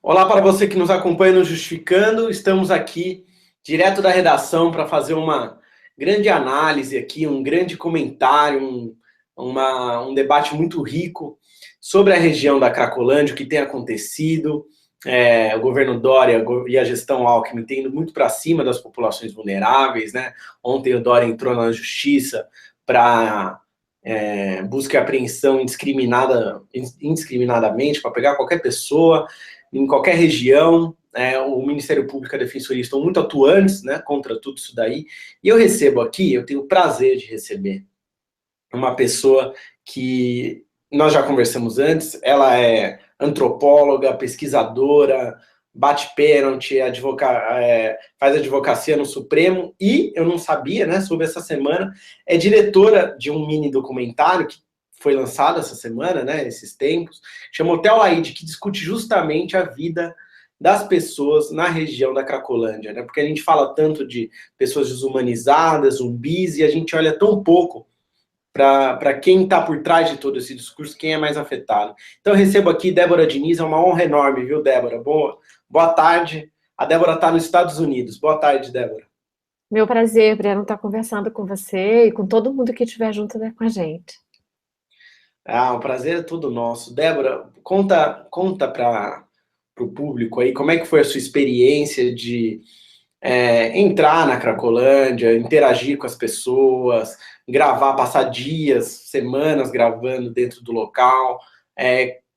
Olá para você que nos acompanha no Justificando. Estamos aqui direto da redação para fazer uma grande análise aqui, um grande comentário, um debate muito rico sobre a região da Cracolândia, o que tem acontecido. O governo Dória e a gestão Alckmin têm ido muito para cima das populações vulneráveis, né? Ontem o Dória entrou na justiça para busca e apreensão indiscriminadamente para pegar qualquer pessoa em qualquer região. O Ministério Público e a Defensoria estão muito atuantes, né, contra tudo isso daí. E eu recebo aqui, eu tenho o prazer de receber uma pessoa que nós já conversamos antes. Ela é antropóloga, pesquisadora, bate pênalti, faz advocacia no Supremo e, eu não sabia, né, sobre essa semana, é diretora de um mini documentário que foi lançado essa semana, né, esses tempos, chama Hotel Laíde, que discute justamente a vida das pessoas na região da Cracolândia, né, porque a gente fala tanto de pessoas desumanizadas, zumbis, e a gente olha tão pouco para quem está por trás de todo esse discurso, quem é mais afetado. Então eu recebo aqui Débora Diniz, é uma honra enorme, viu, Débora? Boa tarde. A Débora está nos Estados Unidos. Boa tarde, Débora. Meu prazer, Breno, estar conversando com você e com todo mundo que estiver junto, né, com a gente. O prazer é todo nosso. Débora, conta para o público aí como é que foi a sua experiência de entrar na Cracolândia, interagir com as pessoas, gravar, passar dias, semanas gravando dentro do local.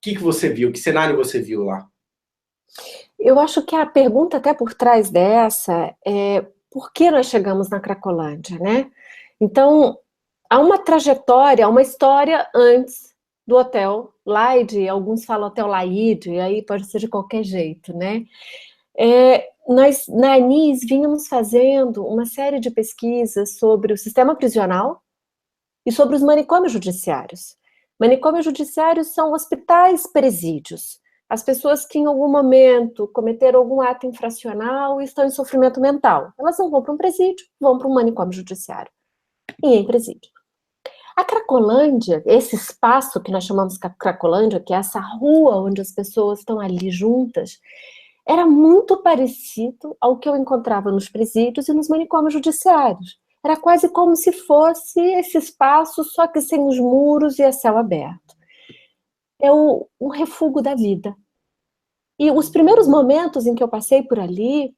Que você viu? Que cenário você viu lá? Eu acho que a pergunta até por trás dessa é por que nós chegamos na Cracolândia, né? Então, há uma trajetória, uma história antes do Hotel Laide, alguns falam Hotel Laide, e aí pode ser de qualquer jeito, né? Nós, na Anis, vínhamos fazendo uma série de pesquisas sobre o sistema prisional e sobre os manicômios judiciários. Manicômios judiciários são hospitais presídios. As pessoas que em algum momento cometeram algum ato infracional e estão em sofrimento mental. Elas não vão para um presídio, vão para um manicômio judiciário. E em presídio. A Cracolândia, esse espaço que nós chamamos de Cracolândia, que é essa rua onde as pessoas estão ali juntas, era muito parecido ao que eu encontrava nos presídios e nos manicômios judiciários. Era quase como se fosse esse espaço, só que sem os muros e a céu aberto. É um refúgio da vida. E os primeiros momentos em que eu passei por ali,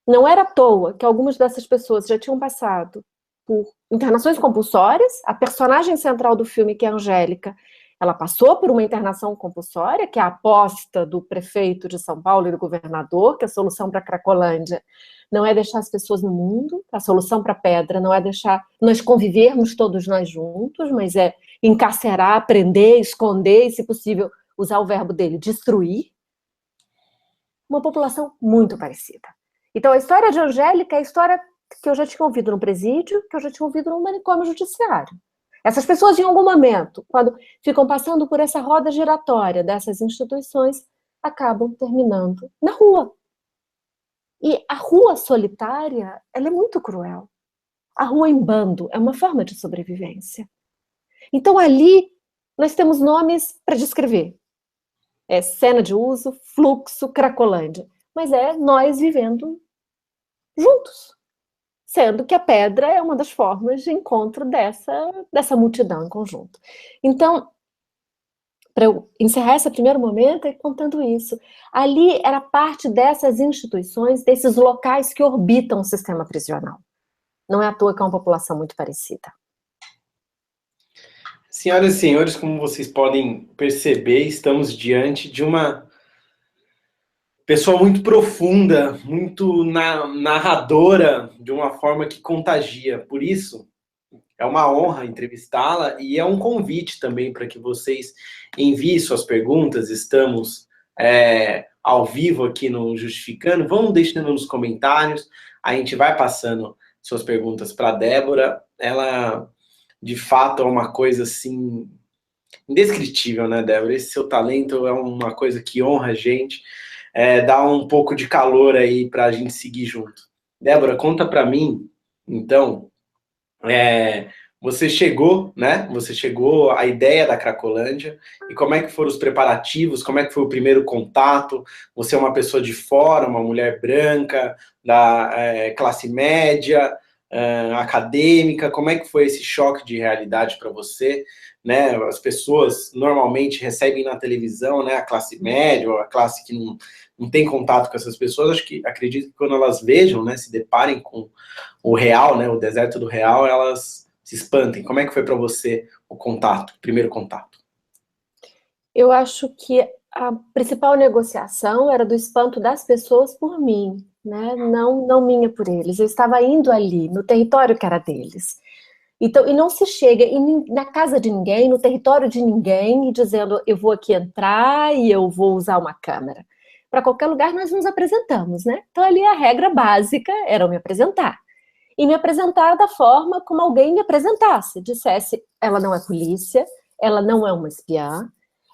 não era à toa que algumas dessas pessoas já tinham passado por internações compulsórias. A personagem central do filme, que é a Angélica, ela passou por uma internação compulsória, que é a aposta do prefeito de São Paulo e do governador, que a solução para a Cracolândia não é deixar as pessoas no mundo, a solução para a Pedra não é deixar nós convivermos todos nós juntos, mas é encarcerar, prender, esconder e, se possível, usar o verbo dele, destruir. Uma população muito parecida. Então, a história de Angélica é a história que eu já tinha ouvido no presídio, que eu já tinha ouvido no manicômio judiciário. Essas pessoas, em algum momento, quando ficam passando por essa roda giratória dessas instituições, acabam terminando na rua. E a rua solitária, ela é muito cruel. A rua em bando é uma forma de sobrevivência. Então, ali, nós temos nomes para descrever. Cena de uso, fluxo, Cracolândia. Mas é nós vivendo juntos. Sendo que a pedra é uma das formas de encontro dessa multidão em conjunto. Então, para eu encerrar esse primeiro momento, é contando isso. Ali era parte dessas instituições, desses locais que orbitam o sistema prisional. Não é à toa que é uma população muito parecida. Senhoras e senhores, como vocês podem perceber, estamos diante de uma pessoa muito profunda, muito narradora, de uma forma que contagia. Por isso, é uma honra entrevistá-la e é um convite também para que vocês enviem suas perguntas. Estamos ao vivo aqui no Justificando. Vão deixando nos comentários. A gente vai passando suas perguntas para a Débora. Ela, de fato, é uma coisa assim indescritível, né, Débora? Esse seu talento é uma coisa que honra a gente. Dá um pouco de calor aí para a gente seguir junto. Débora, conta para mim, então, Você chegou, né? Você chegou à ideia da Cracolândia, e como é que foram os preparativos, como é que foi o primeiro contato? Você é uma pessoa de fora, uma mulher branca, da classe média, acadêmica, como é que foi esse choque de realidade para você? Né? As pessoas normalmente recebem na televisão, né, a classe média, ou a classe que não tem contato com essas pessoas, acredito que quando elas vejam, né, se deparem com o real, né, o deserto do real, elas se espantem. Como é que foi para você o contato, o primeiro contato? Eu acho que a principal negociação era do espanto das pessoas por mim, né? Não minha por eles. Eu estava indo ali, no território que era deles. Então, e não se chega na casa de ninguém, no território de ninguém, e dizendo eu vou aqui entrar e eu vou usar uma câmera. Para qualquer lugar nós nos apresentamos, né? Então ali a regra básica era eu me apresentar. E me apresentar da forma como alguém me apresentasse. Dissesse, ela não é polícia, ela não é uma espiã,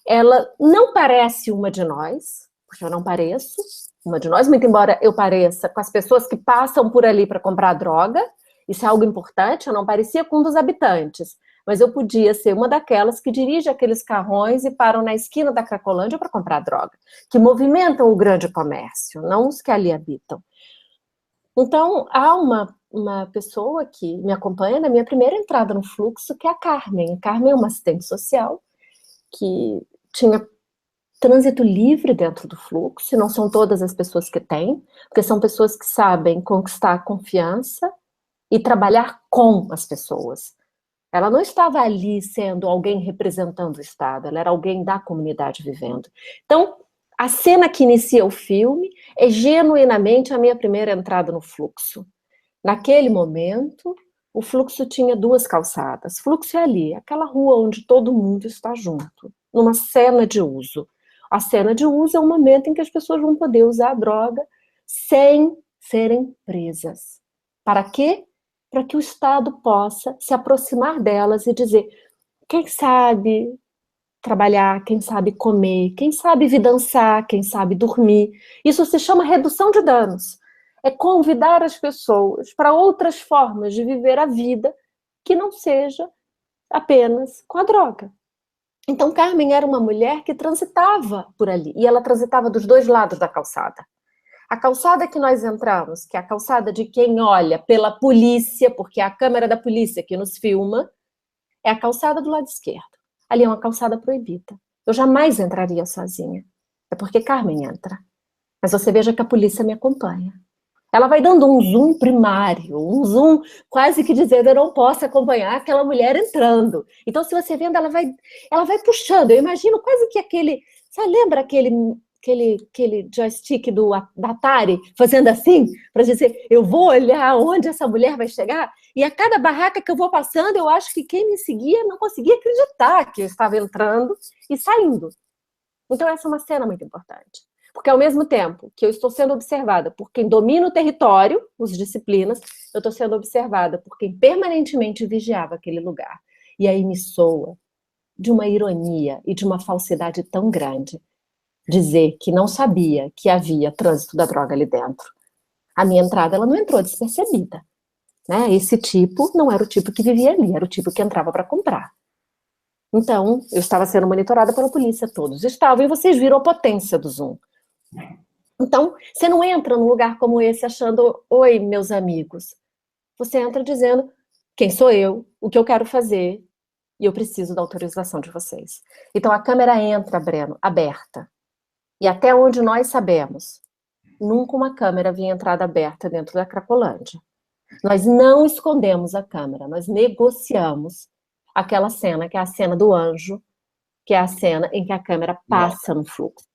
ela não parece uma de nós, porque eu não pareço uma de nós, muito embora eu pareça com as pessoas que passam por ali para comprar droga. Isso é algo importante, eu não parecia com um dos habitantes, mas eu podia ser uma daquelas que dirige aqueles carrões e param na esquina da Cracolândia para comprar droga, que movimentam o grande comércio, não os que ali habitam. Então, há uma pessoa que me acompanha na minha primeira entrada no fluxo, que é a Carmen. A Carmen é uma assistente social que tinha trânsito livre dentro do fluxo, e não são todas as pessoas que têm, porque são pessoas que sabem conquistar a confiança e trabalhar com as pessoas. Ela não estava ali sendo alguém representando o Estado, ela era alguém da comunidade vivendo. Então, a cena que inicia o filme é genuinamente a minha primeira entrada no fluxo. Naquele momento, o fluxo tinha duas calçadas. Fluxo é ali, aquela rua onde todo mundo está junto, numa cena de uso. A cena de uso é o momento em que as pessoas vão poder usar a droga sem serem presas. Para quê? Para que o Estado possa se aproximar delas e dizer: quem sabe trabalhar, quem sabe comer, quem sabe dançar, quem sabe dormir. Isso se chama redução de danos. É convidar as pessoas para outras formas de viver a vida que não seja apenas com a droga. Então, Carmen era uma mulher que transitava por ali, e ela transitava dos dois lados da calçada. A calçada que nós entramos, que é a calçada de quem olha pela polícia, porque é a câmera da polícia que nos filma, é a calçada do lado esquerdo. Ali é uma calçada proibida. Eu jamais entraria sozinha. É porque Carmen entra. Mas você veja que a polícia me acompanha. Ela vai dando um zoom primário, um zoom quase que dizendo eu não posso acompanhar aquela mulher entrando. Então, se você vendo, ela vai puxando. Eu imagino quase que aquele... Você lembra aquele joystick da Atari fazendo assim, para dizer, eu vou olhar onde essa mulher vai chegar, e a cada barraca que eu vou passando, eu acho que quem me seguia não conseguia acreditar que eu estava entrando e saindo. Então essa é uma cena muito importante, porque ao mesmo tempo que eu estou sendo observada por quem domina o território, os disciplinas, eu estou sendo observada por quem permanentemente vigiava aquele lugar. E aí me soa de uma ironia e de uma falsidade tão grande dizer que não sabia que havia trânsito da droga ali dentro. A minha entrada, ela não entrou despercebida, né? Esse tipo não era o tipo que vivia ali, era o tipo que entrava para comprar. Então, eu estava sendo monitorada pela polícia, todos estavam, e vocês viram a potência do Zoom. Então, você não entra num lugar como esse achando, oi, meus amigos. Você entra dizendo, quem sou eu, o que eu quero fazer, e eu preciso da autorização de vocês. Então, a câmera entra, Breno, aberta. E até onde nós sabemos, nunca uma câmera havia entrado aberta dentro da Cracolândia. Nós não escondemos a câmera, nós negociamos aquela cena, que é a cena do anjo, que é a cena em que a câmera passa no fluxo.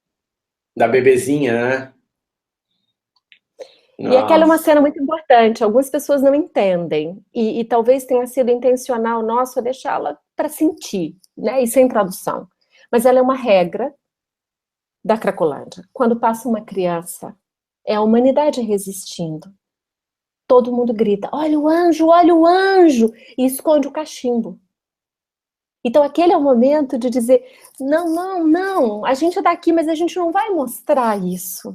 Da bebezinha, né? E aquela é uma cena muito importante, algumas pessoas não entendem, e talvez tenha sido intencional nosso deixá-la para sentir, né, e sem tradução. Mas ela é uma regra da Cracolândia. Quando passa uma criança, é a humanidade resistindo. Todo mundo grita, olha o anjo, e esconde o cachimbo. Então aquele é o momento de dizer, não, a gente é daqui, mas a gente não vai mostrar isso.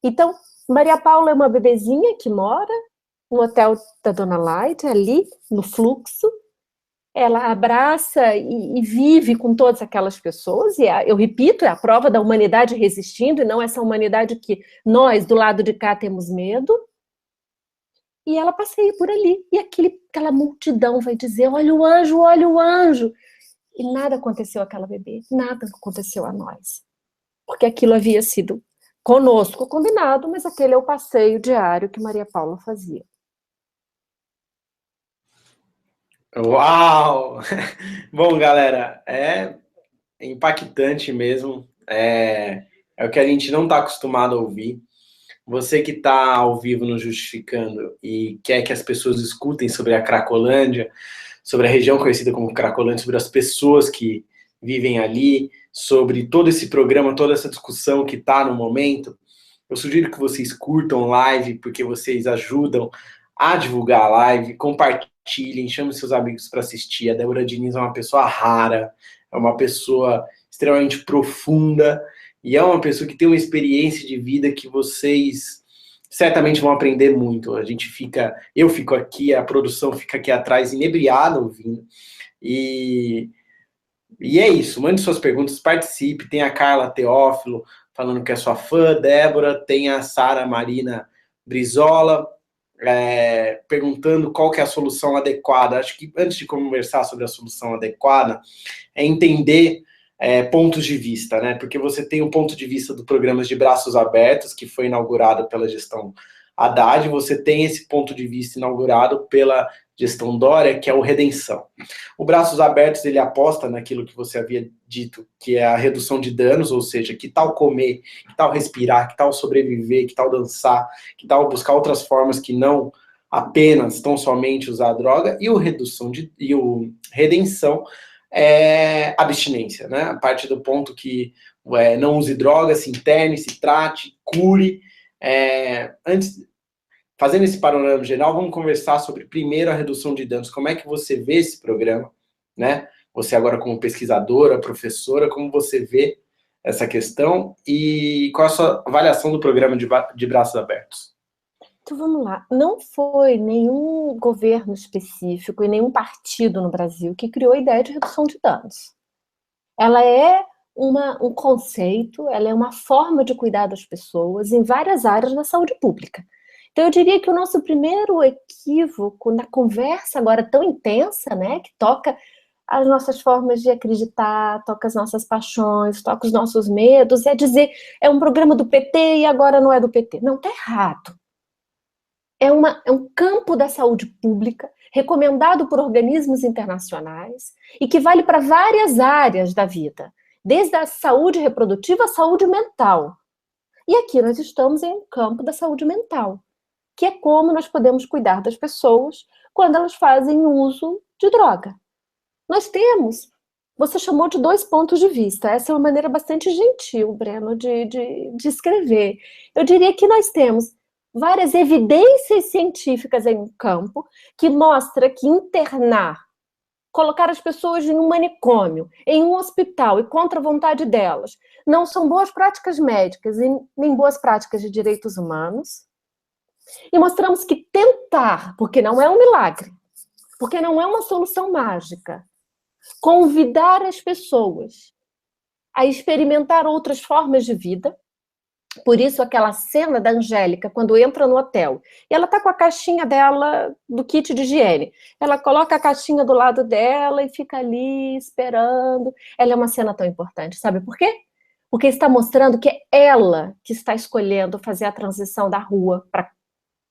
Então, Maria Paula é uma bebezinha que mora no hotel da Dona Light, ali, no fluxo, ela abraça e vive com todas aquelas pessoas, e eu repito, é a prova da humanidade resistindo, e não essa humanidade que nós, do lado de cá, temos medo. E ela passeia por ali, e aquela multidão vai dizer, olha o anjo, olha o anjo. E nada aconteceu àquela bebê, nada aconteceu a nós. Porque aquilo havia sido conosco combinado, mas aquele é o passeio diário que Maria Paula fazia. Uau! Bom, galera, é impactante mesmo. É o que a gente não está acostumado a ouvir. Você que está ao vivo no Justificando e quer que as pessoas escutem sobre a Cracolândia, sobre a região conhecida como Cracolândia, sobre as pessoas que vivem ali, sobre todo esse programa, toda essa discussão que está no momento, eu sugiro que vocês curtam live, porque vocês ajudam a divulgar a live, compartilhem, chamem seus amigos para assistir. A Débora Diniz é uma pessoa rara, é uma pessoa extremamente profunda, e é uma pessoa que tem uma experiência de vida que vocês certamente vão aprender muito. Eu fico aqui, a produção fica aqui atrás, inebriada ouvindo. E é isso, mande suas perguntas, participe. Tem a Carla Teófilo falando que é sua fã, Débora, tem a Sara Marina Brizola perguntando qual que é a solução adequada. Acho que antes de conversar sobre a solução adequada, é entender pontos de vista, né? Porque você tem o ponto de vista do programa de Braços Abertos, que foi inaugurado pela gestão Haddad, você tem esse ponto de vista inaugurado pela gestão Dória, que é o Redenção. O Braços Abertos, ele aposta naquilo que você havia dito, que é a redução de danos, ou seja, que tal comer, que tal respirar, que tal sobreviver, que tal dançar, que tal buscar outras formas que não apenas, tão somente usar a droga, e o Redenção é abstinência, né? A partir do ponto que não use droga, se interne, se trate, cure. Fazendo esse panorama geral, vamos conversar sobre, primeiro, a redução de danos. Como é que você vê esse programa, né? Você agora como pesquisadora, professora, como você vê essa questão e qual a sua avaliação do programa de Braços Abertos? Então, vamos lá. Não foi nenhum governo específico e nenhum partido no Brasil que criou a ideia de redução de danos. Ela é um conceito, ela é uma forma de cuidar das pessoas em várias áreas da saúde pública. Então, eu diria que o nosso primeiro equívoco na conversa agora tão intensa, né, que toca as nossas formas de acreditar, toca as nossas paixões, toca os nossos medos, é dizer, é um programa do PT e agora não é do PT. Não, tá errado. É um campo da saúde pública, recomendado por organismos internacionais, e que vale para várias áreas da vida, desde a saúde reprodutiva à saúde mental. E aqui nós estamos em um campo da saúde mental, que é como nós podemos cuidar das pessoas quando elas fazem uso de droga. Nós temos, você chamou de 2 pontos de vista, essa é uma maneira bastante gentil, Breno, de escrever. Eu diria que nós temos várias evidências científicas em um campo que mostra que internar, colocar as pessoas em um manicômio, em um hospital e contra a vontade delas, não são boas práticas médicas e nem boas práticas de direitos humanos. E mostramos que tentar, porque não é um milagre, porque não é uma solução mágica, convidar as pessoas a experimentar outras formas de vida. Por isso, aquela cena da Angélica, quando entra no hotel, e ela está com a caixinha dela, do kit de higiene. Ela coloca a caixinha do lado dela e fica ali esperando. Ela é uma cena tão importante, sabe por quê? Porque está mostrando que é ela que está escolhendo fazer a transição da rua para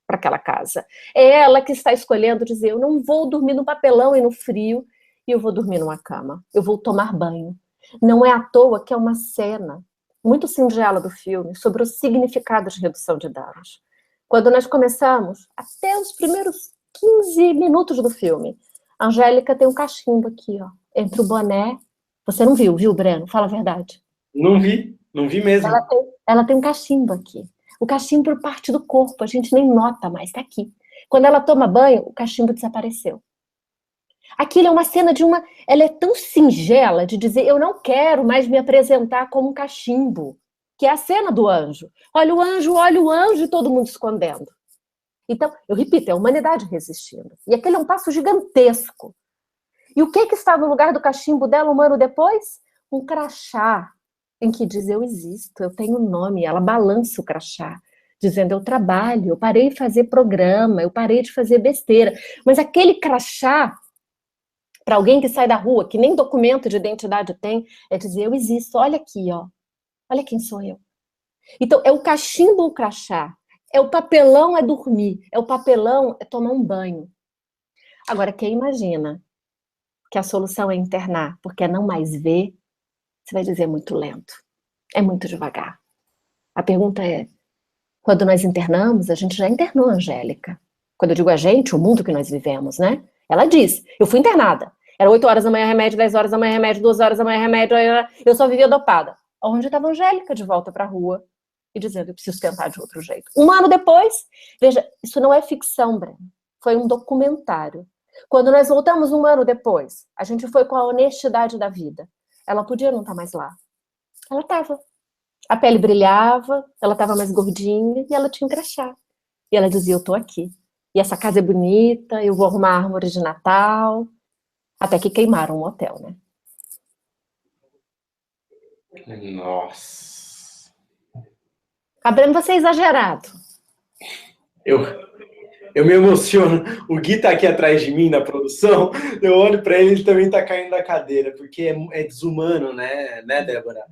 aquela casa. É ela que está escolhendo dizer, eu não vou dormir no papelão e no frio, e eu vou dormir numa cama. Eu vou tomar banho. Não é à toa que é uma cena muito singela do filme, sobre o significado de redução de danos. Quando nós começamos, até os primeiros 15 minutos do filme, a Angélica tem um cachimbo aqui, ó, entre o boné. Você não viu, Breno? Fala a verdade. Não vi mesmo. Ela tem um cachimbo aqui. O cachimbo por parte do corpo, a gente nem nota mais, tá aqui. Quando ela toma banho, o cachimbo desapareceu. Aquilo é uma cena ela é tão singela de dizer, eu não quero mais me apresentar como um cachimbo, que é a cena do anjo. Olha o anjo e todo mundo escondendo. Então, eu repito, é a humanidade resistindo. E aquele é um passo gigantesco. E o que está no lugar do cachimbo dela um ano depois? Um crachá, em que diz: eu existo, eu tenho nome. Ela balança o crachá, dizendo: eu trabalho, eu parei de fazer programa, eu parei de fazer besteira. Mas aquele crachá, para alguém que sai da rua, que nem documento de identidade tem, é dizer: eu existo, olha aqui, ó, olha quem sou eu. Então, é o cachimbo ou o crachá, é o papelão é dormir, é o papelão é tomar um banho. Agora, quem imagina que a solução é internar, porque é não mais ver, você vai dizer: muito lento, é muito devagar. A pergunta é: quando nós internamos, a gente já internou a Angélica. Quando eu digo a gente, o mundo que nós vivemos, né? Ela diz: eu fui internada. Era 8 horas da manhã remédio, 10 horas da manhã remédio, 2 horas da manhã remédio, eu só vivia dopada. Onde estava a Angélica de volta para a rua e dizendo: eu preciso tentar de outro jeito. Um ano depois, veja, isso não é ficção, Breno. Foi um documentário. Quando nós voltamos um ano depois, a gente foi com a honestidade da vida. Ela podia não estar mais lá. Ela estava. A pele brilhava, ela estava mais gordinha e ela tinha um crachá. E ela dizia: eu tô aqui. E essa casa é bonita, eu vou arrumar a árvore de Natal. Até que queimaram o hotel, né? Nossa. Breno, você é exagerado. Eu me emociono. O Gui tá aqui atrás de mim na produção. Eu olho para ele também tá caindo da cadeira, porque é desumano, né, Débora?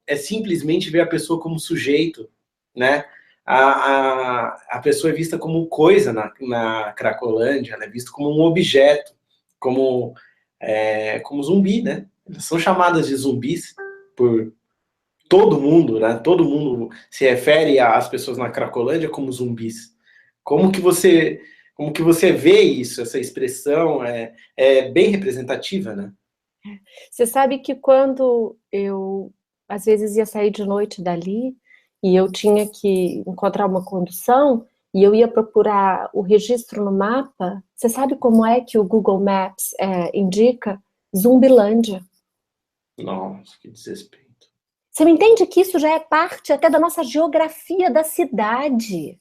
É simplesmente ver a pessoa como sujeito, né? A pessoa é vista como coisa na Cracolândia, ela é vista como um objeto, como zumbi, né? Elas são chamadas de zumbis por todo mundo, né? Todo mundo se refere às pessoas na Cracolândia como zumbis. Como que você vê isso, essa expressão é bem representativa, né? Você sabe que quando eu, às vezes, ia sair de noite dali e eu tinha que encontrar uma condução e eu ia procurar o registro no mapa, você sabe como é que o Google Maps indica? Zumbilândia. Nossa, que desrespeito. Você me entende que isso já é parte até da nossa geografia da cidade?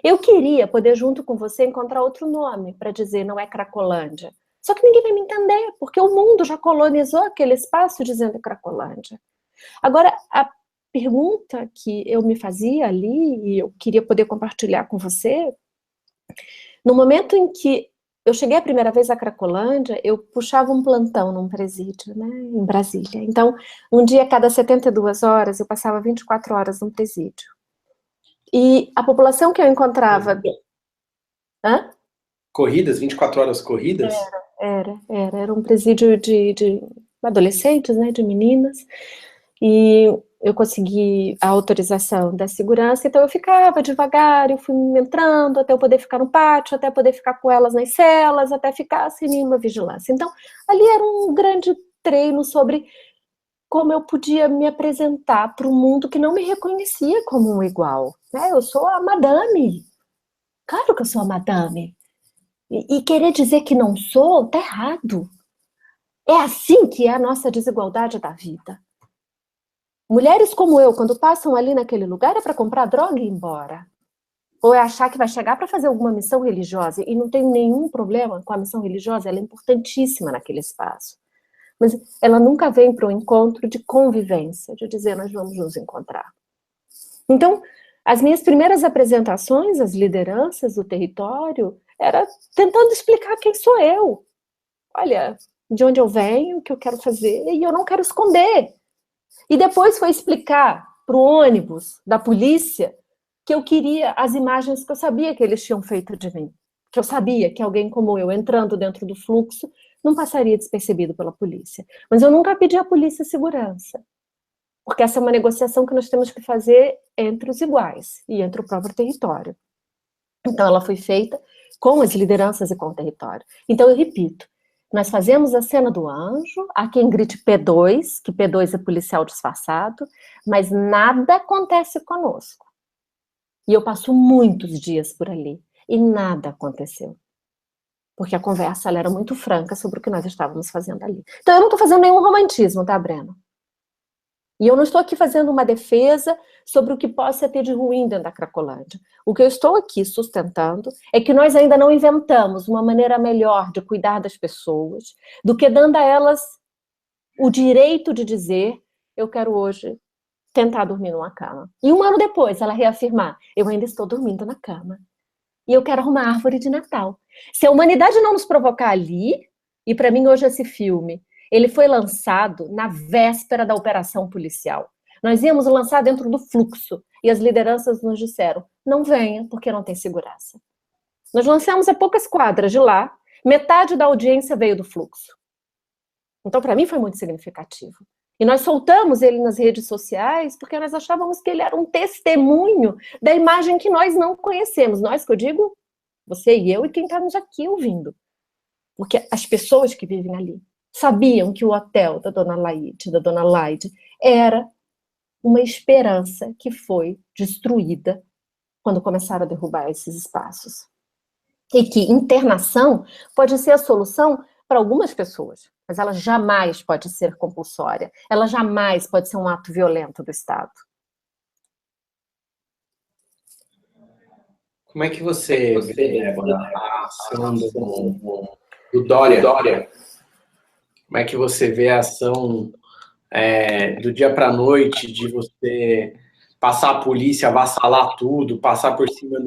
Eu queria poder, junto com você, encontrar outro nome para dizer não é Cracolândia. Só que ninguém vai me entender, porque o mundo já colonizou aquele espaço dizendo Cracolândia. Agora, a pergunta que eu me fazia ali, e eu queria poder compartilhar com você, no momento em que eu cheguei a primeira vez à Cracolândia, eu puxava um plantão num presídio, né, em Brasília. Então, um dia a cada 72 horas, eu passava 24 horas num presídio. E a população que eu encontrava... Hã? Corridas, 24 horas corridas? Era um presídio de adolescentes, né, de meninas, e eu consegui a autorização da segurança, então eu ficava devagar, eu fui entrando até eu poder ficar no pátio, até poder ficar com elas nas celas, até ficar sem nenhuma vigilância. Então, ali era um grande treino sobre como eu podia me apresentar para o mundo que não me reconhecia como um igual, né? Eu sou a madame, claro que eu sou a madame. E querer dizer que não sou, tá errado. É assim que é a nossa desigualdade da vida. Mulheres como eu, quando passam ali naquele lugar, é para comprar droga e ir embora. Ou é achar que vai chegar para fazer alguma missão religiosa. E não tem nenhum problema com a missão religiosa, ela é importantíssima naquele espaço. Mas ela nunca vem para um encontro de convivência, de dizer nós vamos nos encontrar. Então, as minhas primeiras apresentações às lideranças do território era tentando explicar quem sou eu. Olha, de onde eu venho, o que eu quero fazer, e eu não quero esconder. E depois foi explicar para o ônibus da polícia que eu queria as imagens que eu sabia que eles tinham feito de mim. Que eu sabia que alguém como eu, entrando dentro do fluxo, não passaria despercebido pela polícia. Mas eu nunca pedi à polícia segurança. Porque essa é uma negociação que nós temos que fazer entre os iguais e entre o próprio território. Então, ela foi feita com as lideranças e com o território. Então, eu repito, nós fazemos a cena do anjo, há quem grite P2, que P2 é policial disfarçado, mas nada acontece conosco. E eu passo muitos dias por ali, e nada aconteceu. Porque a conversa ela era muito franca sobre o que nós estávamos fazendo ali. Então, eu não estou fazendo nenhum romantismo, tá, Breno? E eu não estou aqui fazendo uma defesa sobre o que possa ter de ruim dentro da Cracolândia. O que eu estou aqui sustentando é que nós ainda não inventamos uma maneira melhor de cuidar das pessoas do que dando a elas o direito de dizer: eu quero hoje tentar dormir numa cama. E um ano depois ela reafirmar: eu ainda estou dormindo na cama. E eu quero arrumar árvore de Natal. Se a humanidade não nos provocar ali, e para mim hoje esse filme, ele foi lançado na véspera da operação policial. Nós íamos lançar dentro do fluxo, e as lideranças nos disseram: não venha, porque não tem segurança. Nós lançamos a poucas quadras de lá, metade da audiência veio do fluxo. Então, para mim, foi muito significativo. E nós soltamos ele nas redes sociais porque nós achávamos que ele era um testemunho da imagem que nós não conhecemos. Nós, que eu digo, você e eu e quem está nos aqui ouvindo. Porque as pessoas que vivem ali sabiam que o hotel da Dona Laide, da Dona Laide, era uma esperança que foi destruída quando começaram a derrubar esses espaços. E que internação pode ser a solução para algumas pessoas, mas ela jamais pode ser compulsória, ela jamais pode ser um ato violento do Estado. Como é que você vê, Débora, a ação do Dória? Como é que você vê a ação do dia para a noite, de você passar a polícia, avassalar tudo, passar por cima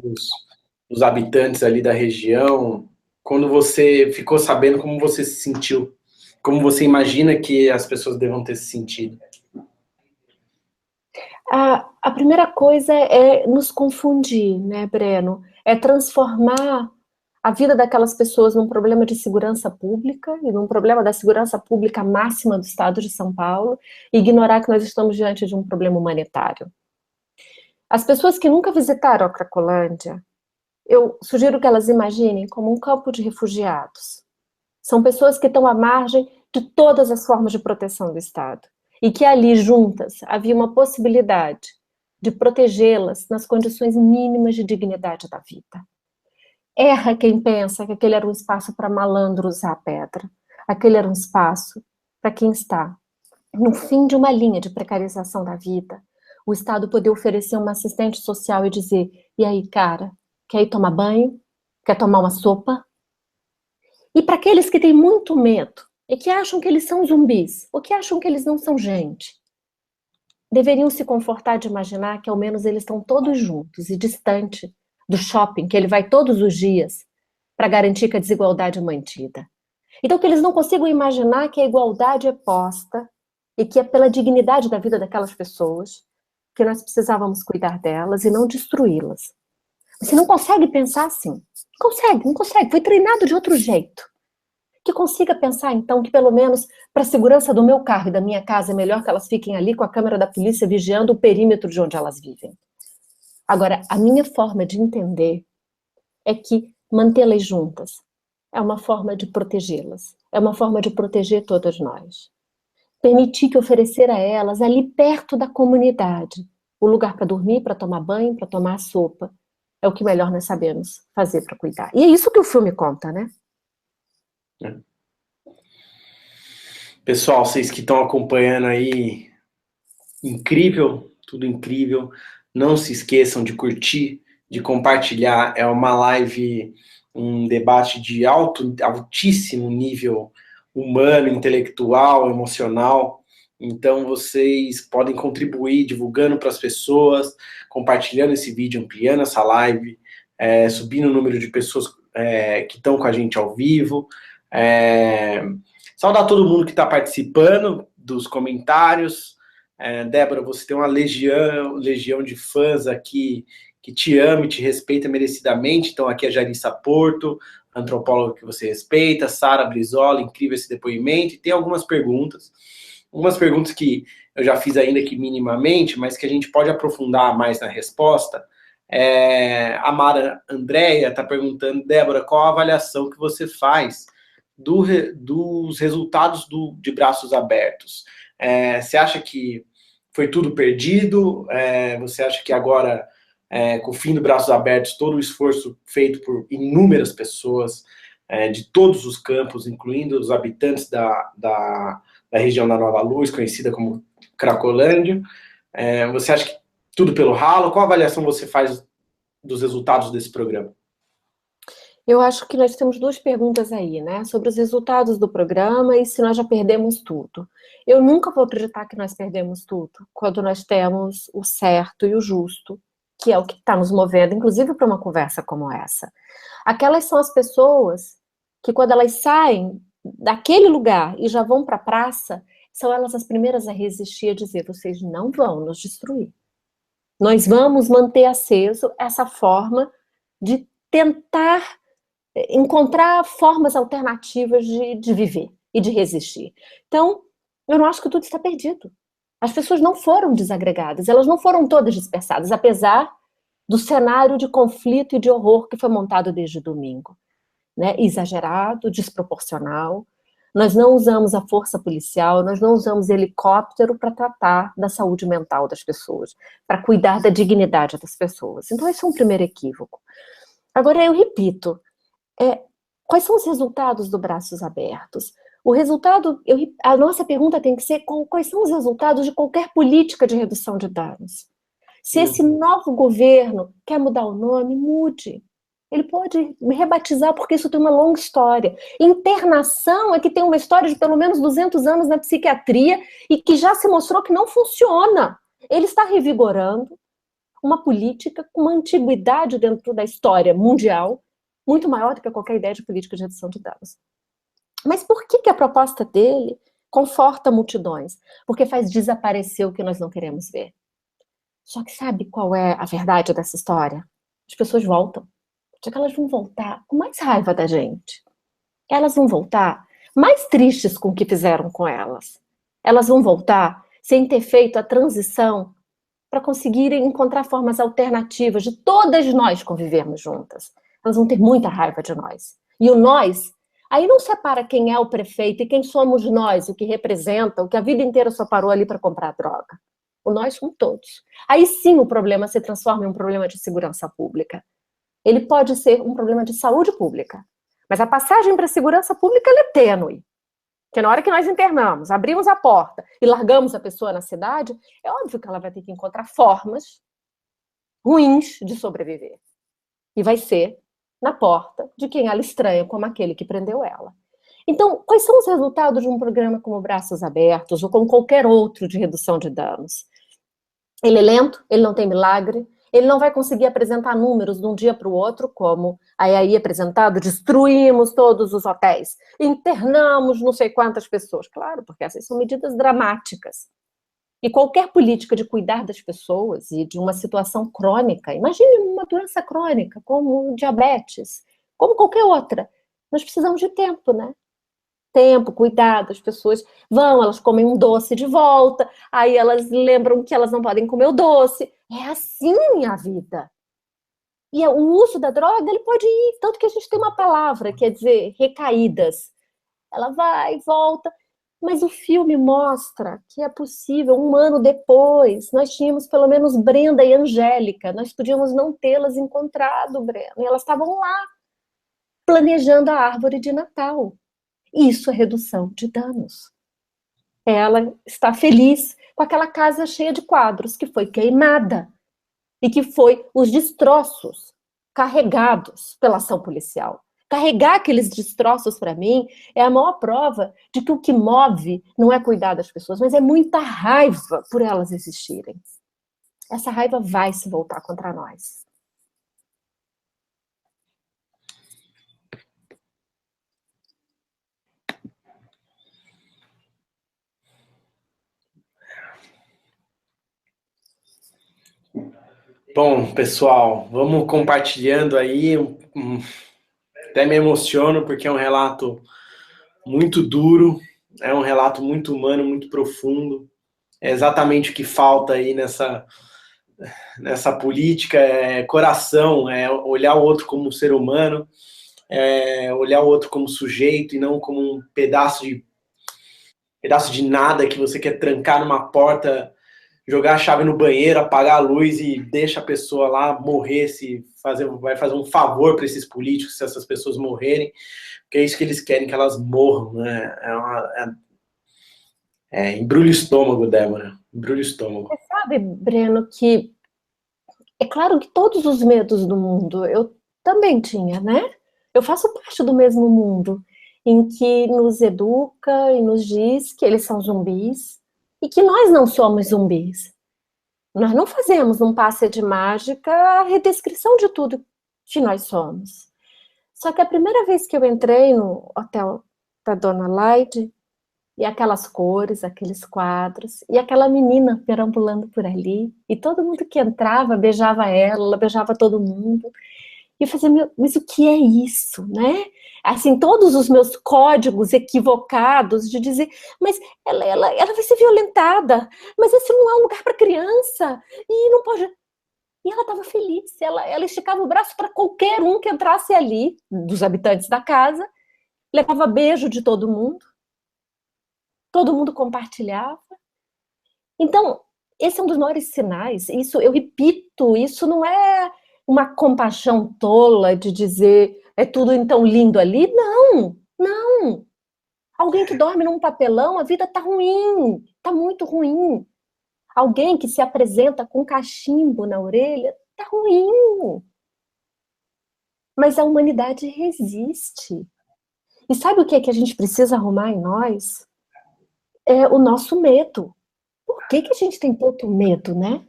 dos habitantes ali da região? Quando você ficou sabendo, como você se sentiu? Como você imagina que as pessoas devam ter se sentido? A primeira coisa é nos confundir, né, Breno? É transformar a vida daquelas pessoas num problema de segurança pública e num problema da segurança pública máxima do Estado de São Paulo e ignorar que nós estamos diante de um problema humanitário. As pessoas que nunca visitaram a Cracolândia, eu sugiro que elas imaginem como um campo de refugiados. São pessoas que estão à margem de todas as formas de proteção do Estado. E que ali, juntas, havia uma possibilidade de protegê-las nas condições mínimas de dignidade da vida. Erra quem pensa que aquele era um espaço para malandro usar a pedra. Aquele era um espaço para quem está no fim de uma linha de precarização da vida. O Estado poder oferecer uma assistente social e dizer: e aí, cara, quer ir tomar banho? Quer tomar uma sopa? E para aqueles que têm muito medo e que acham que eles são zumbis, ou que acham que eles não são gente, deveriam se confortar de imaginar que ao menos eles estão todos juntos e distante do shopping, que ele vai todos os dias, para garantir que a desigualdade é mantida. Então que eles não consigam imaginar que a igualdade é posta e que é pela dignidade da vida daquelas pessoas que nós precisávamos cuidar delas e não destruí-las. Você não consegue pensar assim. Não consegue. Foi treinado de outro jeito. Que consiga pensar, então, que pelo menos para a segurança do meu carro e da minha casa é melhor que elas fiquem ali com a câmera da polícia vigiando o perímetro de onde elas vivem. Agora, a minha forma de entender é que mantê-las juntas é uma forma de protegê-las. É uma forma de proteger todas nós. Permitir que oferecer a elas, ali perto da comunidade, o lugar para dormir, para tomar banho, para tomar sopa, é o que melhor nós sabemos fazer para cuidar. E é isso que o filme conta, né? Pessoal, vocês que estão acompanhando aí, incrível, tudo incrível. Não se esqueçam de curtir, de compartilhar. É uma live, um debate de altíssimo nível humano, intelectual, emocional. Então vocês podem contribuir divulgando para as pessoas, compartilhando esse vídeo, ampliando essa live, subindo o número de pessoas que estão com a gente ao vivo. Saudar todo mundo que está participando dos comentários. Débora, você tem uma legião de fãs aqui que te ama e te respeita merecidamente. Então aqui a Jarissa Porto, antropóloga que você respeita, Sara Brizola, incrível esse depoimento. E tem algumas perguntas que eu já fiz ainda aqui minimamente, mas que a gente pode aprofundar mais na resposta. A Mara Andréia está perguntando: Débora, qual a avaliação que você faz dos resultados de Braços Abertos? Você acha que foi tudo perdido? Você acha que agora, com o fim do Braços Abertos, todo o esforço feito por inúmeras pessoas de todos os campos, incluindo os habitantes da região da Nova Luz, conhecida como Cracolândia. Você acha que tudo pelo ralo? Qual avaliação você faz dos resultados desse programa? Eu acho que nós temos duas perguntas aí, né? Sobre os resultados do programa e se nós já perdemos tudo. Eu nunca vou acreditar que nós perdemos tudo quando nós temos o certo e o justo, que é o que está nos movendo, inclusive para uma conversa como essa. Aquelas são as pessoas que, quando elas saem daquele lugar e já vão para a praça, são elas as primeiras a resistir, a dizer: vocês não vão nos destruir. Nós vamos manter aceso essa forma de tentar encontrar formas alternativas de viver e de resistir. Então, eu não acho que tudo está perdido. As pessoas não foram desagregadas, elas não foram todas dispersadas, apesar do cenário de conflito e de horror que foi montado desde domingo, né? Exagerado, desproporcional. Nós não usamos a força policial, nós não usamos helicóptero para tratar da saúde mental das pessoas, para cuidar da dignidade das pessoas. Então, esse é um primeiro equívoco. Agora, eu repito, quais são os resultados do Braços Abertos? O resultado, a nossa pergunta tem que ser: quais são os resultados de qualquer política de redução de danos? Se esse novo governo quer mudar o nome, mude. Ele pode rebatizar, porque isso tem uma longa história. Internação é que tem uma história de pelo menos 200 anos na psiquiatria e que já se mostrou que não funciona. Ele está revigorando uma política com uma antiguidade dentro da história mundial muito maior do que qualquer ideia de política de redução de danos. Mas por que a proposta dele conforta multidões? Porque faz desaparecer o que nós não queremos ver. Só que sabe qual é a verdade dessa história? As pessoas voltam. Só que elas vão voltar com mais raiva da gente. Elas vão voltar mais tristes com o que fizeram com elas. Elas vão voltar sem ter feito a transição para conseguirem encontrar formas alternativas de todas nós convivermos juntas. Elas vão ter muita raiva de nós. E o nós, aí não separa quem é o prefeito e quem somos nós, o que representa, o que a vida inteira só parou ali para comprar droga. O nós somos todos. Aí sim o problema se transforma em um problema de segurança pública. Ele pode ser um problema de saúde pública, mas a passagem para a segurança pública é tênue. Porque na hora que nós internamos, abrimos a porta e largamos a pessoa na cidade, é óbvio que ela vai ter que encontrar formas ruins de sobreviver. E vai ser na porta de quem ela estranha, como aquele que prendeu ela. Então, quais são os resultados de um programa como Braços Abertos ou como qualquer outro de redução de danos? Ele é lento, ele não tem milagre, ele não vai conseguir apresentar números de um dia para o outro, como aí apresentado: destruímos todos os hotéis, internamos não sei quantas pessoas. Claro, porque essas são medidas dramáticas. E qualquer política de cuidar das pessoas e de uma situação crônica, imagine uma doença crônica, como diabetes, como qualquer outra, nós precisamos de tempo, né? Tempo, cuidado, as pessoas vão, elas comem um doce de volta, aí elas lembram que elas não podem comer o doce. É assim a vida. E o uso da droga, ele pode ir, tanto que a gente tem uma palavra, quer dizer, recaídas. Ela vai, volta, mas o filme mostra que é possível. Um ano depois, nós tínhamos pelo menos Brenda e Angélica, nós podíamos não tê-las encontrado, Brenda, e elas estavam lá, planejando a árvore de Natal. Isso é redução de danos. Ela está feliz com aquela casa cheia de quadros que foi queimada e que foi os destroços carregados pela ação policial. Carregar aqueles destroços, para mim, é a maior prova de que o que move não é cuidar das pessoas, mas é muita raiva por elas existirem. Essa raiva vai se voltar contra nós. Bom, pessoal, vamos compartilhando aí. Até me emociono porque é um relato muito duro, é um relato muito humano, muito profundo. É exatamente o que falta aí nessa política, coração, olhar o outro como um ser humano, olhar o outro como sujeito e não como um pedaço de nada que você quer trancar numa porta, jogar a chave no banheiro, apagar a luz e deixa a pessoa lá morrer, vai fazer um favor para esses políticos se essas pessoas morrerem, porque é isso que eles querem, que elas morram, né? Embrulha o estômago, Débora. Embrulha o estômago. Você sabe, Breno, que é claro que todos os medos do mundo eu também tinha, né? Eu faço parte do mesmo mundo em que nos educa e nos diz que eles são zumbis e que nós não somos zumbis. Nós não fazemos um passe de mágica a redescrição de tudo que nós somos. Só que a primeira vez que eu entrei no hotel da Dona Laide, e aquelas cores, aqueles quadros, e aquela menina perambulando por ali, e todo mundo que entrava beijava ela beijava todo mundo. E eu fazia, mas o que é isso, né? Assim, todos os meus códigos equivocados de dizer, mas ela vai ser violentada, mas esse não é um lugar para criança, e não pode... E ela estava feliz, ela esticava o braço para qualquer um que entrasse ali, dos habitantes da casa, levava beijo de todo mundo compartilhava. Então, esse é um dos maiores sinais. Isso, eu repito, isso não é uma compaixão tola de dizer é tudo então lindo ali. Não, não. Alguém que dorme num papelão, a vida tá ruim, tá muito ruim. Alguém que se apresenta com cachimbo na orelha, tá ruim. Mas a humanidade resiste. E sabe o que é que a gente precisa arrumar em nós? É o nosso medo. Por que a gente tem tanto medo, né?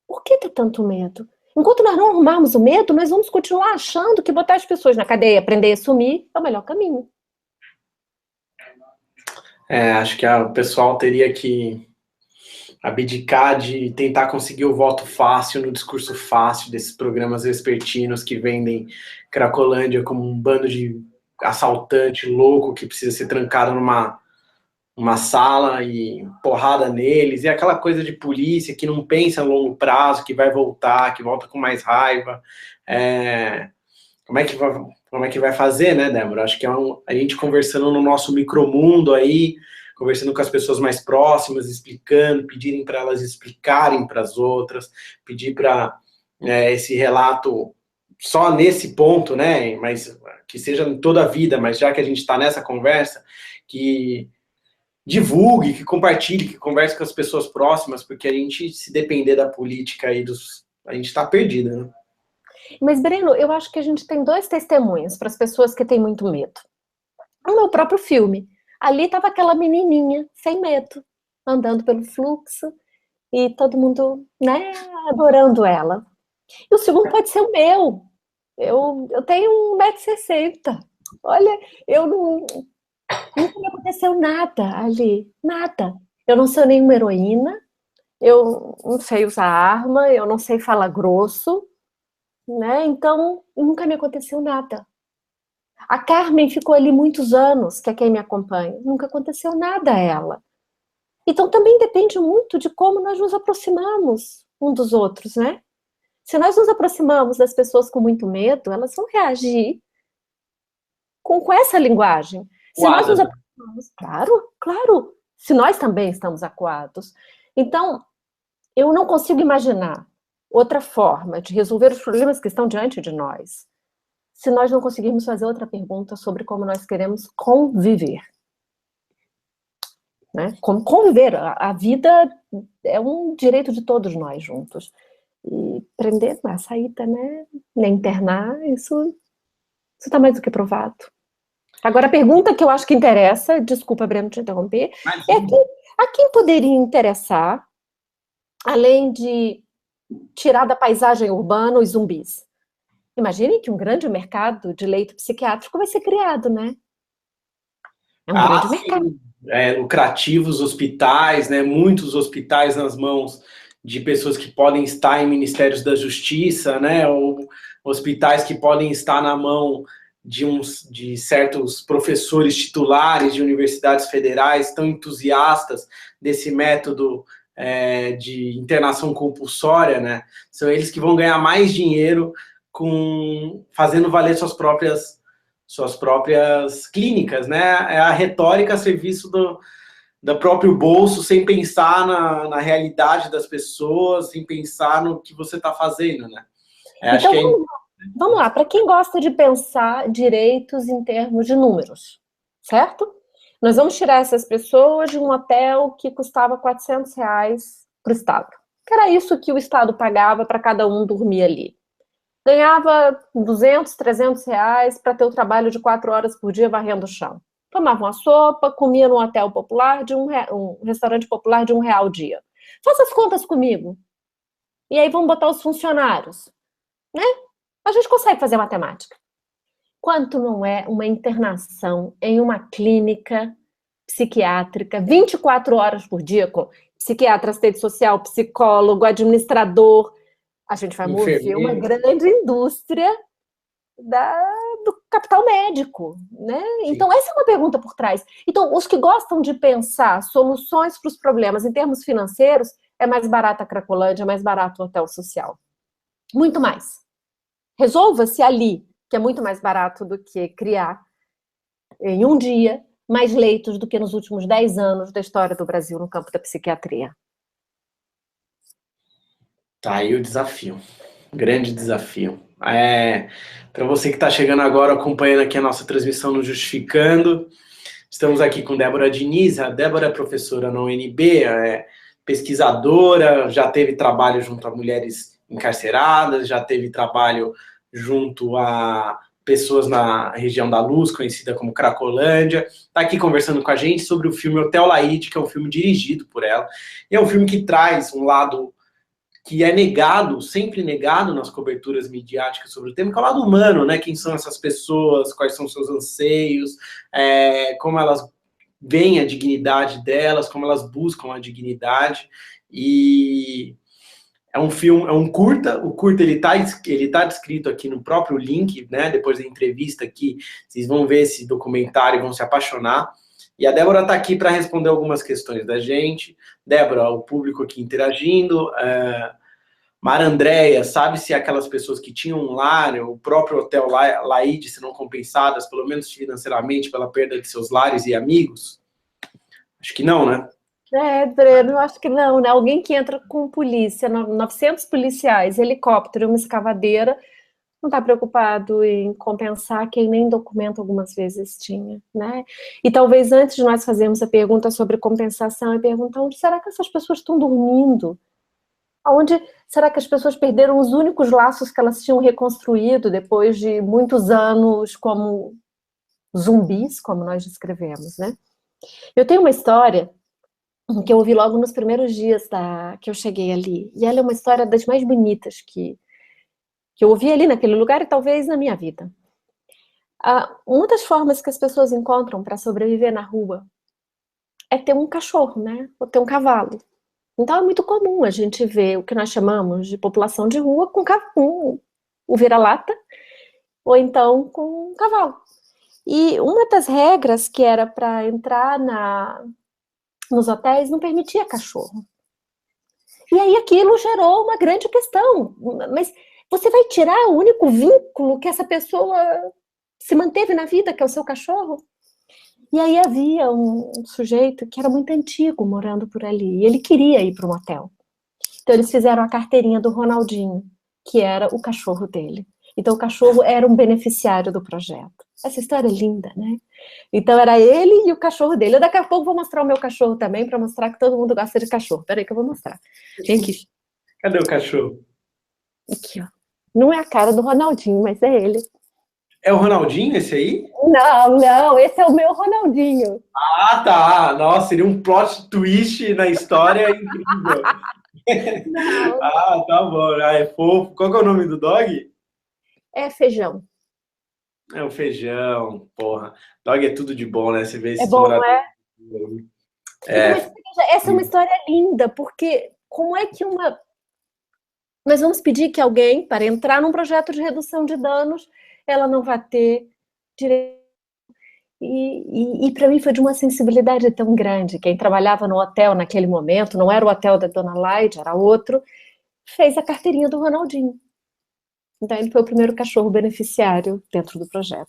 Por que tem tanto medo? Enquanto nós não arrumarmos o medo, nós vamos continuar achando que botar as pessoas na cadeia, prender e sumir é o melhor caminho. Acho que o pessoal teria que abdicar de tentar conseguir o voto fácil no discurso fácil desses programas vespertinos que vendem Cracolândia como um bando de assaltante louco que precisa ser trancado numa sala e porrada neles, e aquela coisa de polícia que não pensa a longo prazo, que vai voltar, que volta com mais raiva. Como é que vai fazer, né, Débora? Acho que a gente conversando no nosso micromundo aí, conversando com as pessoas mais próximas, explicando, pedirem para elas explicarem para as outras, pedir para esse relato só nesse ponto, né, mas que seja em toda a vida, mas já que a gente está nessa conversa, que divulgue, que compartilhe, que converse com as pessoas próximas, porque a gente, se depender da política aí, a gente está perdido, né? Mas, Breno, eu acho que a gente tem dois testemunhos para as pessoas que têm muito medo. No meu próprio filme, ali estava aquela menininha, sem medo, andando pelo fluxo, e todo mundo, né, adorando ela. E o segundo pode ser o meu. Eu tenho 1,60 m. Olha, nunca me aconteceu nada ali, nada. Eu não sou nenhuma heroína, eu não sei usar arma, eu não sei falar grosso, né? Então, nunca me aconteceu nada. A Carmen ficou ali muitos anos, que é quem me acompanha. Nunca aconteceu nada a ela. Então, também depende muito de como nós nos aproximamos um dos outros, né? Se nós nos aproximamos das pessoas com muito medo, elas vão reagir com essa linguagem. Se nós nos aproximamos, claro, se nós também estamos acuados. Então, eu não consigo imaginar outra forma de resolver os problemas que estão diante de nós, se nós não conseguirmos fazer outra pergunta sobre como nós queremos conviver. Né? Como conviver. A vida é um direito de todos nós juntos. E prender na saída, né? Nem internar, isso está mais do que provado. Agora, a pergunta que eu acho que interessa, desculpa, Breno, te interromper, a quem poderia interessar, além de tirar da paisagem urbana os zumbis? Imaginem que um grande mercado de leito psiquiátrico vai ser criado, né? É um grande mercado. Lucrativos hospitais, né? Muitos hospitais nas mãos de pessoas que podem estar em ministérios da justiça, né? Ou hospitais que podem estar na mão de certos professores titulares de universidades federais tão entusiastas desse método de internação compulsória, né? São eles que vão ganhar mais dinheiro fazendo valer suas próprias clínicas, né? É a retórica a serviço do próprio bolso, sem pensar na realidade das pessoas, sem pensar no que você está fazendo, né? Então, vamos lá. Para quem gosta de pensar direitos em termos de números, certo? Nós vamos tirar essas pessoas de um hotel que custava R$ 400 para o Estado. Que era isso que o Estado pagava para cada um dormir ali. Ganhava 200, R$ 300 para ter o trabalho de 4 horas por dia varrendo o chão. Tomava uma sopa, comia num hotel popular, um restaurante popular de R$ 1 o dia. Faça as contas comigo. E aí vamos botar os funcionários. Né? A gente consegue fazer matemática. Quanto não é uma internação em uma clínica psiquiátrica 24 horas por dia, com psiquiatra, assistente social, psicólogo, administrador. A gente vai mover uma grande indústria do capital médico, né? Então, essa é uma pergunta por trás. Então, os que gostam de pensar soluções para os problemas em termos financeiros, é mais barato a Cracolândia, é mais barato o hotel social. Muito mais. Resolva-se ali, que é muito mais barato do que criar, em um dia, mais leitos do que nos últimos 10 anos da história do Brasil no campo da psiquiatria. Tá aí o desafio. Grande desafio. Para você que está chegando agora, acompanhando aqui a nossa transmissão no Justificando, estamos aqui com Débora Diniz. A Débora é professora na UNB, é pesquisadora, já teve trabalho junto a mulheres encarceradas, já teve trabalho junto a pessoas na região da Luz, conhecida como Cracolândia. Está aqui conversando com a gente sobre o filme Hotel Laide, que é um filme dirigido por ela. E é um filme que traz um lado que é negado, sempre negado nas coberturas midiáticas sobre o tema, que é o lado humano, né? Quem são essas pessoas, quais são seus anseios, como elas veem a dignidade delas, como elas buscam a dignidade. E é um filme, é um curta. O curta ele tá descrito aqui no próprio link, né? Depois da entrevista aqui, vocês vão ver esse documentário e vão se apaixonar. E a Débora está aqui para responder algumas questões da gente. Débora, o público aqui interagindo. Mara Andréia, sabe se aquelas pessoas que tinham um lar, o próprio Hotel Laide, serão compensadas, pelo menos financeiramente, pela perda de seus lares e amigos? Acho que não, né? Breno, eu acho que não, né? Alguém que entra com polícia, 900 policiais, helicóptero, uma escavadeira, não está preocupado em compensar quem nem documento algumas vezes tinha, né? E talvez antes de nós fazermos a pergunta sobre compensação, é perguntar onde será que essas pessoas estão dormindo? Onde será que as pessoas perderam os únicos laços que elas tinham reconstruído depois de muitos anos como zumbis, como nós descrevemos, né? Eu tenho uma história que eu ouvi logo nos primeiros dias que eu cheguei ali, e ela é uma história das mais bonitas que eu ouvi ali naquele lugar e talvez na minha vida. Uma das formas que as pessoas encontram para sobreviver na rua é ter um cachorro, né? Ou ter um cavalo. Então é muito comum a gente ver o que nós chamamos de população de rua com o vira-lata, ou então com um cavalo. E uma das regras que era para entrar nos hotéis não permitia cachorro. E aí aquilo gerou uma grande questão. Mas você vai tirar o único vínculo que essa pessoa se manteve na vida, que é o seu cachorro? E aí havia um sujeito que era muito antigo morando por ali, e ele queria ir para um hotel. Então eles fizeram a carteirinha do Ronaldinho, que era o cachorro dele. Então o cachorro era um beneficiário do projeto. Essa história é linda, né? Então era ele e o cachorro dele. Eu daqui a pouco vou mostrar o meu cachorro também, para mostrar que todo mundo gosta de cachorro. Peraí que eu vou mostrar. Vem aqui. Cadê o cachorro? Aqui, ó. Não é a cara do Ronaldinho, mas é ele. É o Ronaldinho esse aí? Não, esse é o meu Ronaldinho. Ah, tá. Nossa, seria um plot twist na história incrível. Ah, tá bom. É fofo. Qual que é o nome do dog? É Feijão. É o Feijão, porra. Dog é tudo de bom, né? Você vê esse bom, não é? Então, essa é uma história linda, porque como é que nós vamos pedir que alguém, para entrar num projeto de redução de danos, ela não vai ter direito. E para mim foi de uma sensibilidade tão grande. Quem trabalhava no hotel naquele momento, não era o hotel da Dona Laide, era outro, fez a carteirinha do Ronaldinho. Então ele foi o primeiro cachorro beneficiário dentro do projeto.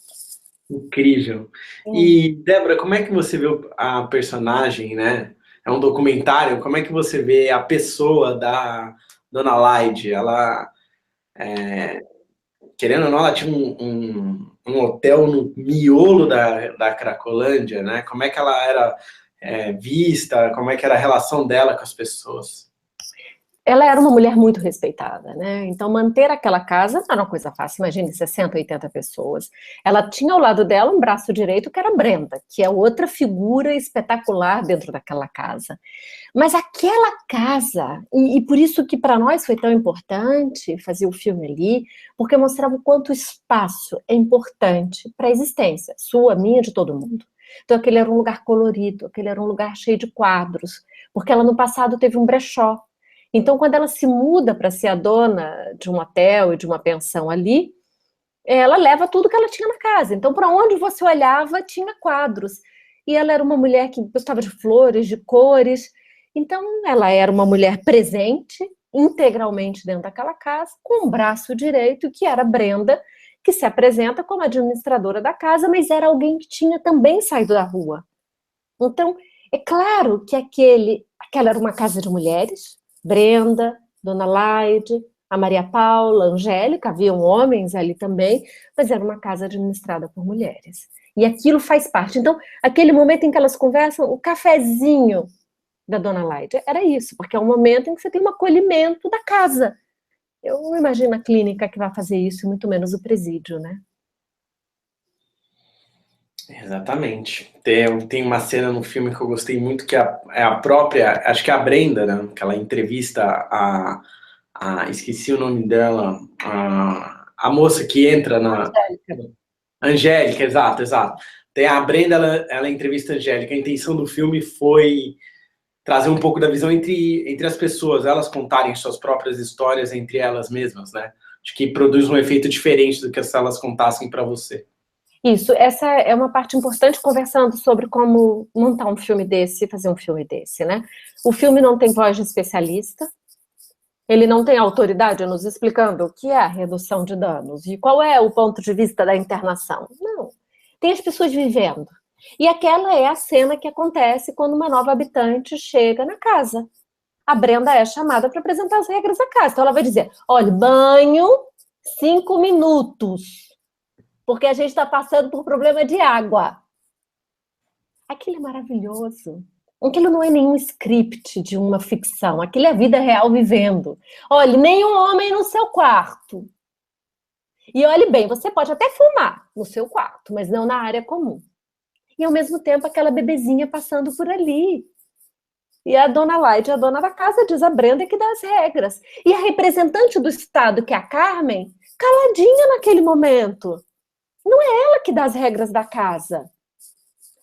Incrível. E, Débora, como é que você vê a personagem, né? É um documentário, como é que você vê a pessoa da Dona Laide? Ela querendo ou não, ela tinha um hotel no miolo da Cracolândia, né? Como é que ela era vista, como é que era a relação dela com as pessoas? Ela era uma mulher muito respeitada, né? Então, manter aquela casa não era uma coisa fácil. Imagine 60, 80 pessoas. Ela tinha ao lado dela um braço direito, que era Brenda, que é outra figura espetacular dentro daquela casa. Mas aquela casa, e por isso que para nós foi tão importante fazer o filme ali, porque mostrava o quanto o espaço é importante para a existência, sua, minha, de todo mundo. Então, aquele era um lugar colorido, aquele era um lugar cheio de quadros, porque ela no passado teve um brechó. Então, quando ela se muda para ser a dona de um hotel e de uma pensão ali, ela leva tudo que ela tinha na casa. Então, para onde você olhava, tinha quadros. E ela era uma mulher que gostava de flores, de cores. Então, ela era uma mulher presente, integralmente dentro daquela casa, com um braço direito, que era Brenda, que se apresenta como administradora da casa, mas era alguém que tinha também saído da rua. Então, é claro que aquela era uma casa de mulheres, Brenda, Dona Laide, a Maria Paula, a Angélica, haviam homens ali também, mas era uma casa administrada por mulheres. E aquilo faz parte. Então, aquele momento em que elas conversam, o cafezinho da Dona Laide, era isso, porque é um momento em que você tem um acolhimento da casa. Eu não imagino a clínica que vai fazer isso, muito menos o presídio, né? Exatamente. Tem uma cena no filme que eu gostei muito, que é a própria, acho que é a Brenda, né? Que ela entrevista esqueci o nome dela, a moça que entra na... Angélica, exato, exato. Tem a Brenda, ela entrevista a Angélica. A intenção do filme foi trazer um pouco da visão entre as pessoas, elas contarem suas próprias histórias entre elas mesmas, né? Acho que produz um efeito diferente do que se elas contassem para você. Isso, essa é uma parte importante, conversando sobre como montar um filme desse, fazer um filme desse, né? O filme não tem voz de especialista, ele não tem autoridade nos explicando o que é a redução de danos e qual é o ponto de vista da internação. Não. Tem as pessoas vivendo. E aquela é a cena que acontece quando uma nova habitante chega na casa. A Brenda é chamada para apresentar as regras da casa. Então ela vai dizer: olha, banho, 5 minutos, porque a gente está passando por problema de água. Aquilo é maravilhoso. Aquilo não é nenhum script de uma ficção. Aquilo é a vida real vivendo. Olhe, nenhum homem no seu quarto. E olhe bem, você pode até fumar no seu quarto, mas não na área comum. E ao mesmo tempo aquela bebezinha passando por ali. E a dona Laide, a dona da casa, diz a Brenda que dá as regras. E a representante do Estado, que é a Carmen, caladinha naquele momento. Não é ela que dá as regras da casa.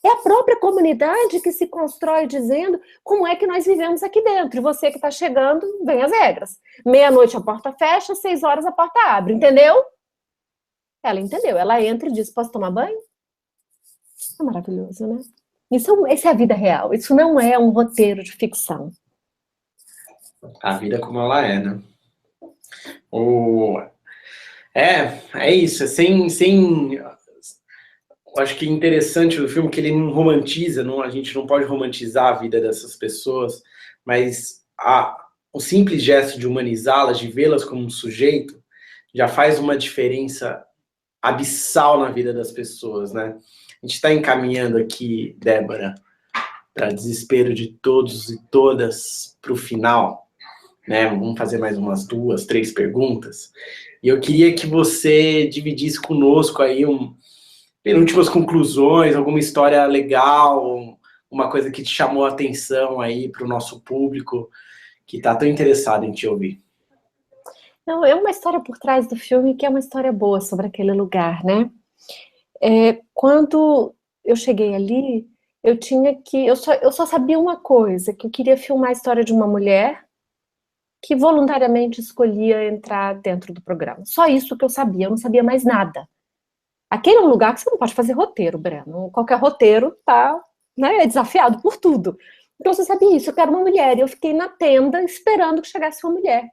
É a própria comunidade que se constrói dizendo como é que nós vivemos aqui dentro. E você que está chegando, vem as regras. Meia-noite a porta fecha, 6 horas a porta abre. Entendeu? Ela entendeu. Ela entra e diz: posso tomar banho? É maravilhoso, né? Isso é a vida real. Isso não é um roteiro de ficção. A vida como ela é, né? É isso. Eu acho que é interessante o filme que ele não romantiza, a gente não pode romantizar a vida dessas pessoas, mas o simples gesto de humanizá-las, de vê-las como um sujeito, já faz uma diferença abissal na vida das pessoas, né? A gente está encaminhando aqui, Débora, para desespero de todos e todas para o final, né? Vamos fazer mais umas 2, 3 perguntas. E eu queria que você dividisse conosco aí penúltimas conclusões, alguma história legal, uma coisa que te chamou a atenção aí para o nosso público, que está tão interessado em te ouvir. Não, é uma história por trás do filme que é uma história boa sobre aquele lugar, né? Quando eu cheguei ali, eu só sabia uma coisa, que eu queria filmar a história de uma mulher que voluntariamente escolhia entrar dentro do programa. Só isso que eu sabia, eu não sabia mais nada. Aquele é um lugar que você não pode fazer roteiro, Breno. Qualquer roteiro é desafiado por tudo. Então você sabia isso, eu quero uma mulher. E eu fiquei na tenda esperando que chegasse uma mulher.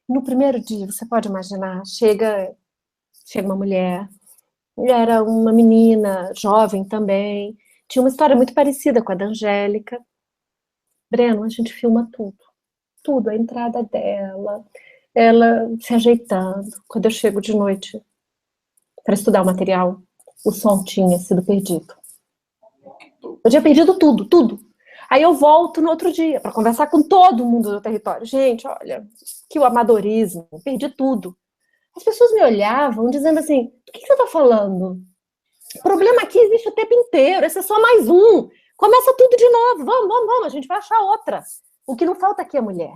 No primeiro dia, você pode imaginar, chega uma mulher, era uma menina, jovem também, tinha uma história muito parecida com a da Angélica. Breno, a gente filma tudo, a entrada dela, ela se ajeitando. Quando eu chego de noite para estudar o material, o som tinha sido perdido. Eu tinha perdido tudo, tudo. Aí eu volto no outro dia para conversar com todo mundo do território. Gente, olha, que o amadorismo, perdi tudo. As pessoas me olhavam dizendo assim, do que você está falando? O problema aqui existe o tempo inteiro, esse é só mais um. Começa tudo de novo, vamos, a gente vai achar outra. O que não falta aqui é mulher.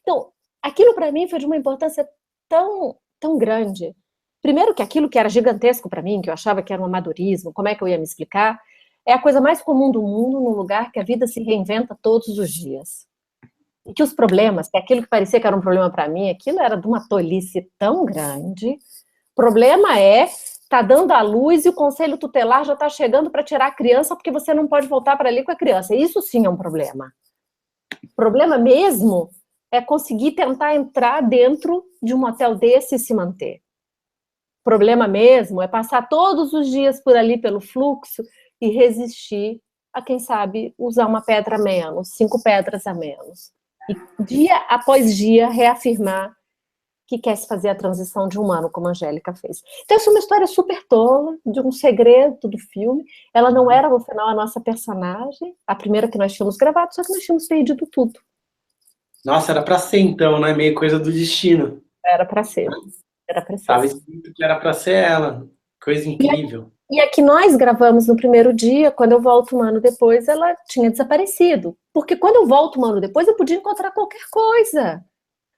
Então, aquilo para mim foi de uma importância tão grande. Primeiro que aquilo que era gigantesco para mim, que eu achava que era um amadorismo, como é que eu ia me explicar? É a coisa mais comum do mundo, num lugar que a vida se reinventa todos os dias. E que os problemas, que aquilo que parecia que era um problema para mim, aquilo era de uma tolice tão grande. O problema é, tá dando à luz e o conselho tutelar já está chegando para tirar a criança porque você não pode voltar para ali com a criança. Isso sim é um problema. O problema mesmo é conseguir tentar entrar dentro de um hotel desse e se manter. O problema mesmo é passar todos os dias por ali pelo fluxo e resistir a, quem sabe, usar uma pedra a menos, 5 pedras a menos. E dia após dia reafirmar que quer se fazer a transição de humano, como a Angélica fez. Então, essa é uma história super tola, de um segredo do filme. Ela não era, no final, a nossa personagem, a primeira que nós tínhamos gravado, só que nós tínhamos perdido tudo. Nossa, era pra ser então, né? Meio coisa do destino. Era para ser. Era para ser. Tava escrito que era pra ser ela. Coisa incrível. E a que nós gravamos no primeiro dia, quando eu volto um ano depois, ela tinha desaparecido. Porque quando eu volto um ano depois, eu podia encontrar qualquer coisa.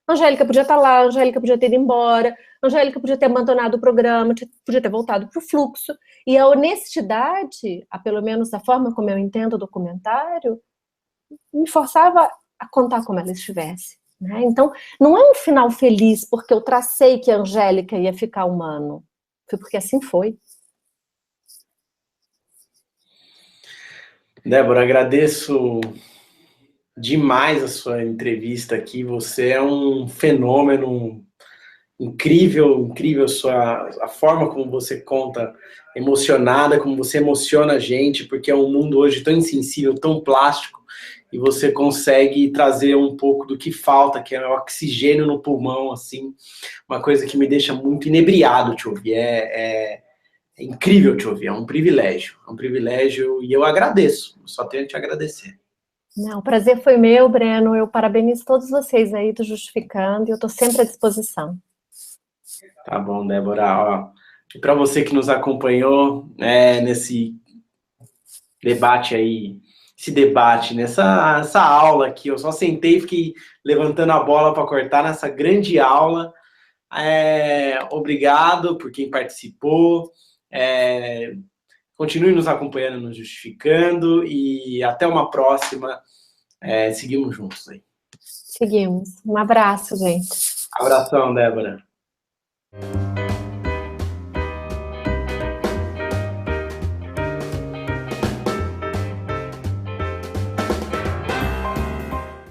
A Angélica podia estar lá, a Angélica podia ter ido embora, a Angélica podia ter abandonado o programa, podia ter voltado para o fluxo. E a honestidade, pelo menos da forma como eu entendo o documentário, me forçava a contar como ela estivesse. Né? Então, não é um final feliz porque eu tracei que a Angélica ia ficar humano. Foi porque assim foi. Débora, agradeço demais a sua entrevista aqui. Você é um fenômeno incrível a forma como você conta, emocionada, como você emociona a gente, porque é um mundo hoje tão insensível, tão plástico, e você consegue trazer um pouco do que falta, que é o oxigênio no pulmão, assim, uma coisa que me deixa muito inebriado te ouvir. É incrível te ouvir, é um privilégio, e eu agradeço, só tenho a te agradecer. Não, o prazer foi meu, Breno. Eu parabenizo todos vocês aí do Justificando e eu estou sempre à disposição. Tá bom, Débora. Ó, e para você que nos acompanhou nesse debate aí, nessa aula aqui, eu só sentei e fiquei levantando a bola para cortar nessa grande aula. Obrigado por quem participou. Continue nos acompanhando, nos Justificando e até uma próxima. Seguimos juntos aí. Seguimos. Um abraço, gente. Abração, Débora.